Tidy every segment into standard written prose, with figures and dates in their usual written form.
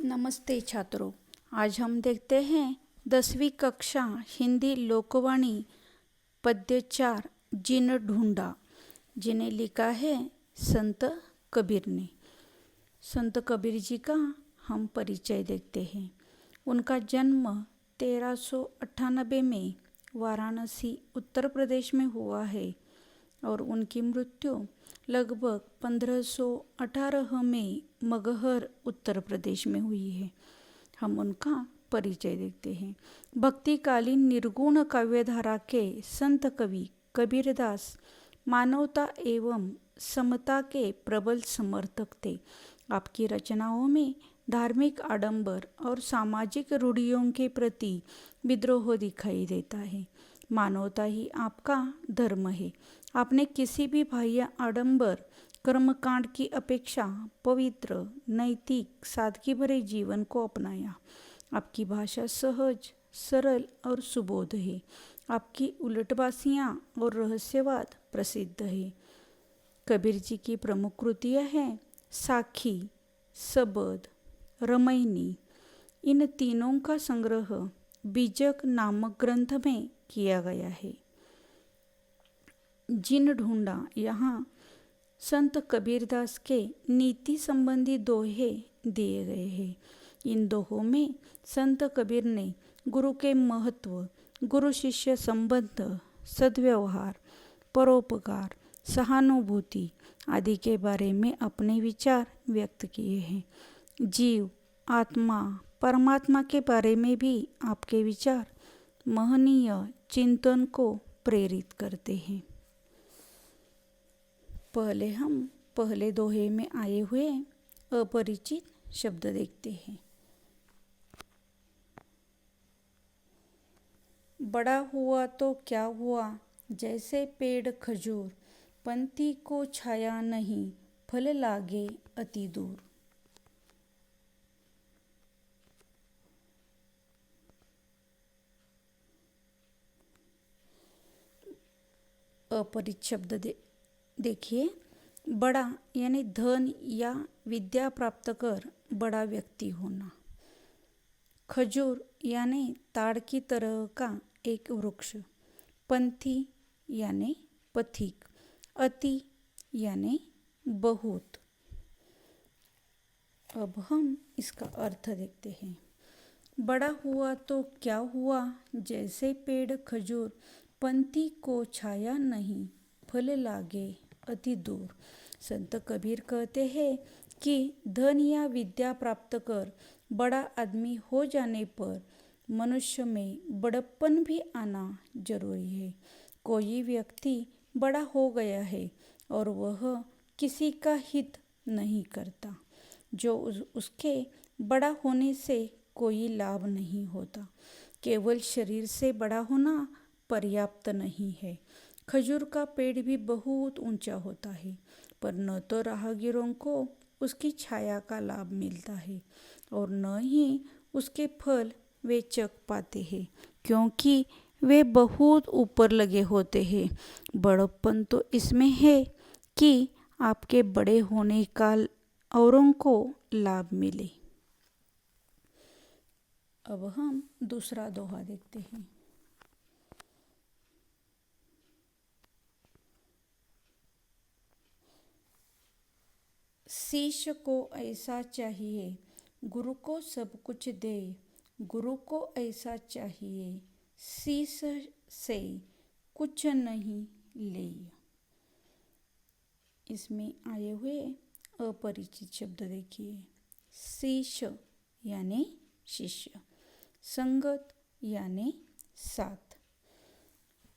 नमस्ते छात्रों, आज हम देखते हैं 10वीं कक्षा हिंदी लोकवाणी पद्य 4 जिन ढूंढा, जिन्हें लिखा है संत कबीर ने। संत कबीर जी का हम परिचय देखते हैं। उनका जन्म 1398 में वाराणसी उत्तर प्रदेश में हुआ है और उनकी मृत्यु लगभग 1518 में मगहर उत्तर प्रदेश में हुई है। हम उनका परिचय देखते हैं। भक्तिकालीन निर्गुण काव्यधारा के संत कवि कबीरदास मानवता एवं समता के प्रबल समर्थक थे। आपकी रचनाओं में धार्मिक आडंबर और सामाजिक रूढ़ियों के प्रति विद्रोह दिखाई देता है। मानवता ही आपका धर्म है। आपने किसी भी बाह्य आडंबर कर्मकांड की अपेक्षा पवित्र, नैतिक, सादगी भरे जीवन को अपनाया। आपकी भाषा सहज, सरल और सुबोध है। आपकी उलटबासियाँ और रहस्यवाद प्रसिद्ध है। कबीर जी की प्रमुख कृतियाँ हैं साखी, सबद, रमैनी। इन तीनों का संग्रह बीजक नामक ग्रंथ में किया गया है। जिन ढूंढा यहाँ संत कबीरदास के नीति संबंधी दोहे दिए गए हैं। इन दोहों में संत कबीर ने गुरु के महत्व, गुरु शिष्य संबंध, सद्व्यवहार, परोपकार, सहानुभूति आदि के बारे में अपने विचार व्यक्त किए हैं। जीव, आत्मा, परमात्मा के बारे में भी आपके विचार महनीय चिंतन को प्रेरित करते हैं। पहले हम पहले दोहे में आए हुए अपरिचित शब्द देखते हैं। बड़ा हुआ तो क्या हुआ, जैसे पेड़ खजूर, पंथी को छाया नहीं, फल लागे अति दूर। अपरिचित शब्द देखिए। बड़ा यानी धन या विद्या प्राप्त कर बड़ा व्यक्ति होना। खजूर यानी ताड़ की तरह का एक वृक्ष। पंथी यानी पथिक। अति यानी बहुत। अब हम इसका अर्थ देखते हैं। बड़ा हुआ तो क्या हुआ, जैसे पेड़ खजूर, पंथी को छाया नहीं, फल लागे अति दूर। संत कबीर कहते हैं कि धन या विद्या प्राप्त कर बड़ा आदमी हो जाने पर मनुष्य में बड़प्पन भी आना जरूरी है। कोई व्यक्ति बड़ा हो गया है और वह किसी का हित नहीं करता, जो उसके बड़ा होने से कोई लाभ नहीं होता। केवल शरीर से बड़ा होना पर्याप्त नहीं है। खजूर का पेड़ भी बहुत ऊंचा होता है, पर न तो राहगीरों को उसकी छाया का लाभ मिलता है और न ही उसके फल वे चख पाते हैं, क्योंकि वे बहुत ऊपर लगे होते हैं। बड़प्पन तो इसमें है कि आपके बड़े होने का औरों को लाभ मिले। अब हम दूसरा दोहा देखते हैं। शिष्य को ऐसा चाहिए, गुरु को सब कुछ दे। गुरु को ऐसा चाहिए, शिष्य से कुछ नहीं ले। इसमें आए हुए अपरिचित शब्द देखिए। शिष्य यानी शिष्य। संगत यानी साथ।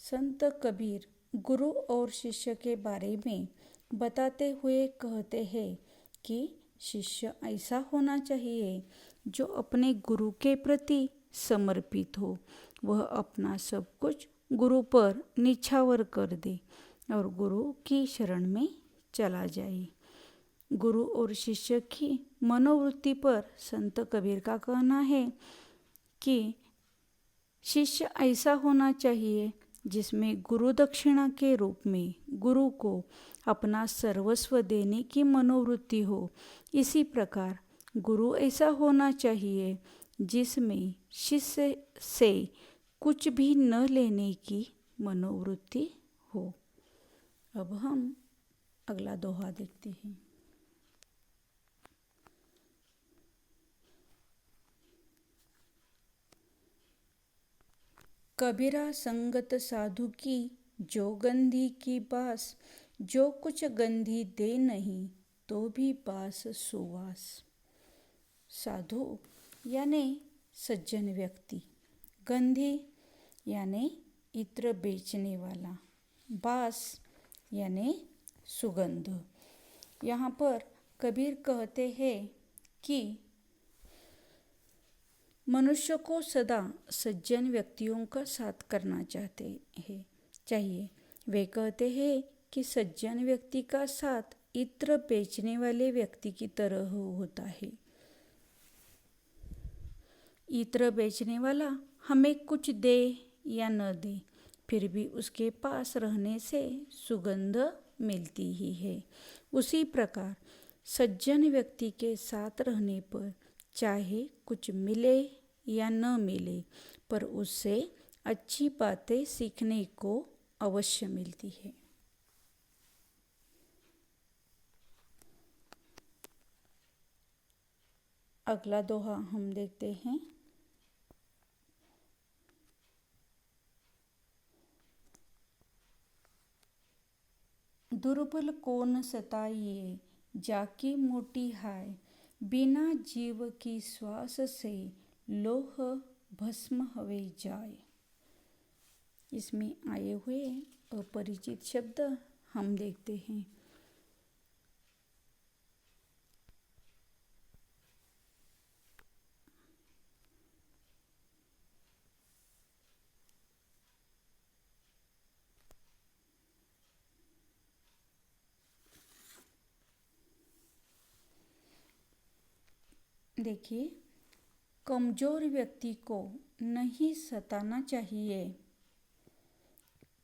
संत कबीर गुरु और शिष्य के बारे में बताते हुए कहते हैं कि शिष्य ऐसा होना चाहिए जो अपने गुरु के प्रति समर्पित हो। वह अपना सब कुछ गुरु पर निछावर कर दे और गुरु की शरण में चला जाए। गुरु और शिष्य की मनोवृत्ति पर संत कबीर का कहना है कि शिष्य ऐसा होना चाहिए जिसमें गुरु दक्षिणा के रूप में गुरु को अपना सर्वस्व देने की मनोवृत्ति हो। इसी प्रकार गुरु ऐसा होना चाहिए जिसमें शिष्य से कुछ भी न लेने की मनोवृत्ति हो। अब हम अगला दोहा देखते हैं। कबीरा संगत साधु की, जो गंधी की बास, जो कुछ गंधी दे नहीं तो भी बास सुवास। साधु यानी सज्जन व्यक्ति, गंधी यानी इत्र बेचने वाला, बास यानी सुगंध। यहाँ पर कबीर कहते हैं कि मनुष्य को सदा सज्जन व्यक्तियों का साथ करना चाहिए। वे कहते हैं कि सज्जन व्यक्ति का साथ इत्र बेचने वाले व्यक्ति की तरह होता है। इत्र बेचने वाला हमें कुछ दे या न दे, फिर भी उसके पास रहने से सुगंध मिलती ही है। उसी प्रकार सज्जन व्यक्ति के साथ रहने पर चाहे कुछ मिले या न मिले, पर उससे अच्छी बातें सीखने को अवश्य मिलती है। अगला दोहा हम देखते हैं। दुर्बल को न सताइए, जाकी मोटी हाय, बिना जीव की श्वास से लोह भस्म हवे जाए। इसमें आए हुए अपरिचित शब्द हम देखते हैं। देखिए, कमजोर व्यक्ति को नहीं सताना चाहिए।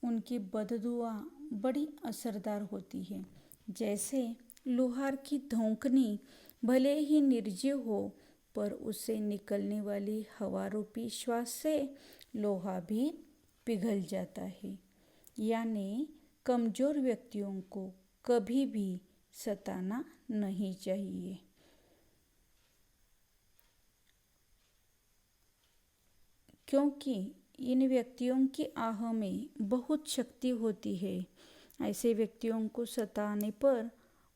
उनकी बददुआ बड़ी असरदार होती है। जैसे लोहार की धौंकनी भले ही निर्जीव हो, पर उससे निकलने वाली हवा रूपी श्वास से लोहा भी पिघल जाता है। यानी कमजोर व्यक्तियों को कभी भी सताना नहीं चाहिए। क्योंकि इन व्यक्तियों की आह में बहुत शक्ति होती है। ऐसे व्यक्तियों को सताने पर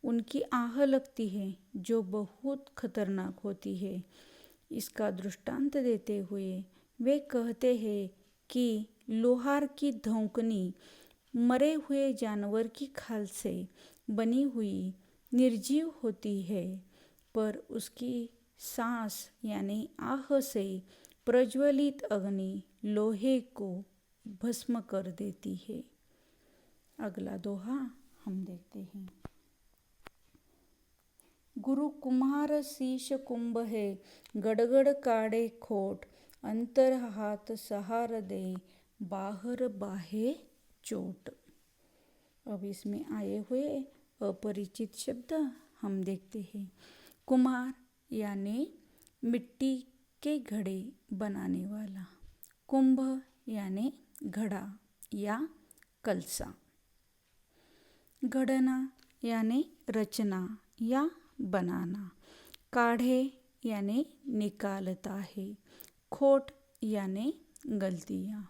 उनकी आह लगती है, जो बहुत खतरनाक होती है। इसका दृष्टांत देते हुए वे कहते हैं कि लोहार की धौंकनी मरे हुए जानवर की खाल से बनी हुई निर्जीव होती है, पर उसकी सांस यानी आह से प्रज्वलित अग्नि लोहे को भस्म कर देती है। अगला दोहा हम देखते हैं। गुरु कुम्हार शीश कुंभ है, गड़गड़ काढ़े खोट, अंतर हाथ सहार दे, बाहर बाहे चोट। अब इसमें आए हुए अपरिचित शब्द हम देखते हैं। कुम्हार यानी मिट्टी के घड़े बनाने वाला, कुंभ यानी घड़ा या कलसा, गढ़ना यानी रचना या बनाना, काढ़े यानी निकालता है, खोट यानी गलतियाँ,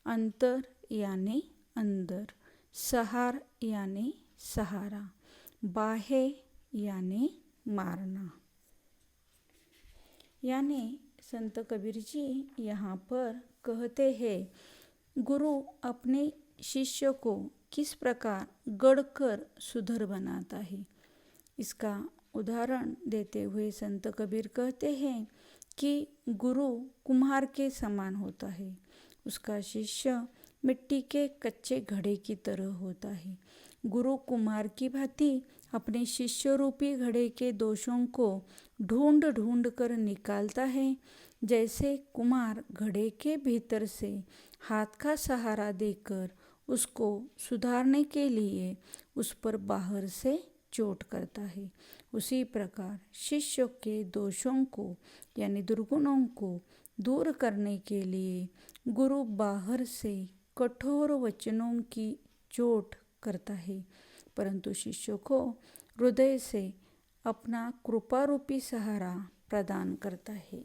अंतर यानी अंदर, सहार यानी सहारा, बाहे यानी मारना। यानी संत कबीर जी यहाँ पर कहते हैं, गुरु अपने शिष्य को किस प्रकार गढ़कर सुधर बनाता है। इसका उदाहरण देते हुए संत कबीर कहते हैं कि गुरु कुम्हार के समान होता है, उसका शिष्य मिट्टी के कच्चे घड़े की तरह होता है। गुरु कुम्हार की भांति अपने शिष्य रूपी घड़े के दोषों को ढूंढ ढूंढ कर निकालता है, जैसे कुम्हार घड़े के भीतर से हाथ का सहारा देकर उसको सुधारने के लिए उस पर बाहर से चोट करता है। उसी प्रकार शिष्य के दोषों को यानी दुर्गुणों को दूर करने के लिए गुरु बाहर से कठोर वचनों की चोट करता है, परंतु शिष्य को हृदय से अपना कृपारूपी सहारा प्रदान करता है।